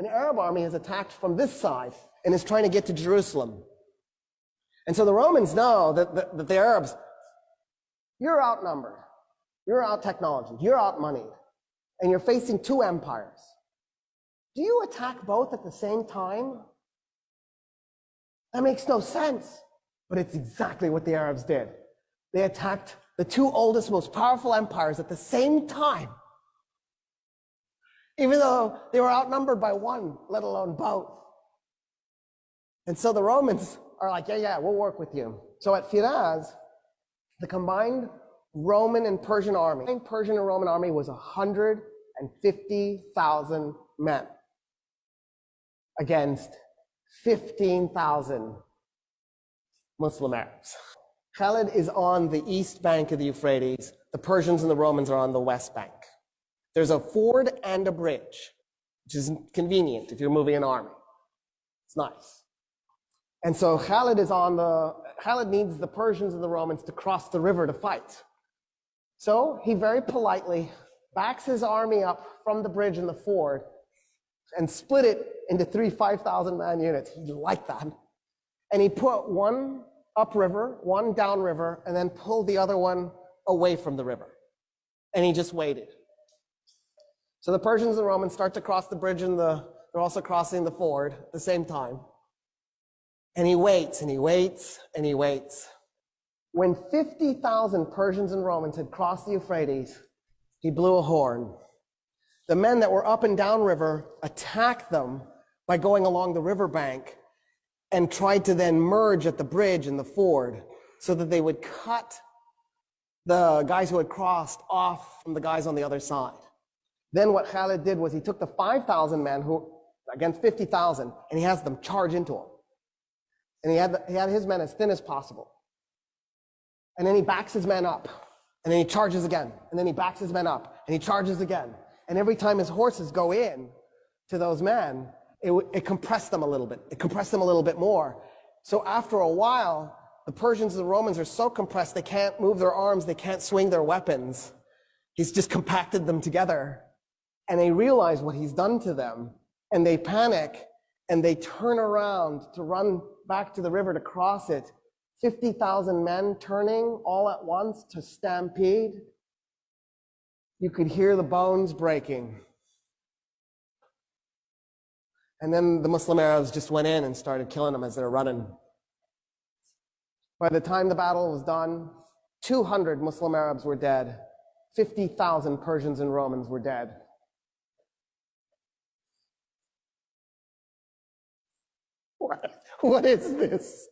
an Arab army has attacked from this side and is trying to get to Jerusalem. And so the Romans know that the Arabs, you're outnumbered, you're out-technologied, you're out-moneyed, and you're facing two empires. Do you attack both at the same time? That makes no sense, but it's exactly what the Arabs did. They attacked the two oldest, most powerful empires at the same time, even though they were outnumbered by one, let alone both. And so the Romans are like, yeah, we'll work with you. So at Firaz, the combined Roman and Persian army, the Persian and Roman army was 150,000 men against 15,000 Muslim Arabs. Khalid is on the east bank of the Euphrates. The Persians and the Romans are on the west bank. There's a ford and a bridge, which is convenient if you're moving an army. It's nice. And so Khalid needs the Persians and the Romans to cross the river to fight. So he very politely backs his army up from the bridge and the ford and split it into 3 5,000-man units. He liked that. And he put one upriver, one downriver, and then pulled the other one away from the river. And he just waited. So the Persians and the Romans start to cross the bridge and they're also crossing the ford at the same time. And he waits and he waits and he waits. When 50,000 Persians and Romans had crossed the Euphrates, he blew a horn. The men that were up and down river attacked them by going along the riverbank and tried to then merge at the bridge and the ford so that they would cut the guys who had crossed off from the guys on the other side. Then what Khalid did was he took the 5,000 men who against 50,000 and he has them charge into him. And he had his men as thin as possible. And then he backs his men up. And then he charges again. And then he backs his men up. And he charges again. And every time his horses go in to those men, it compressed them a little bit. It compressed them a little bit more. So after a while, the Persians and the Romans are so compressed they can't move their arms, they can't swing their weapons. He's just compacted them together. And they realize what he's done to them. And they panic and they turn around to run back to the river to cross it. 50,000 men turning all at once to stampede. You could hear the bones breaking. And then the Muslim Arabs just went in and started killing them as they were running. By the time the battle was done, 200 Muslim Arabs were dead. 50,000 Persians and Romans were dead. What is this?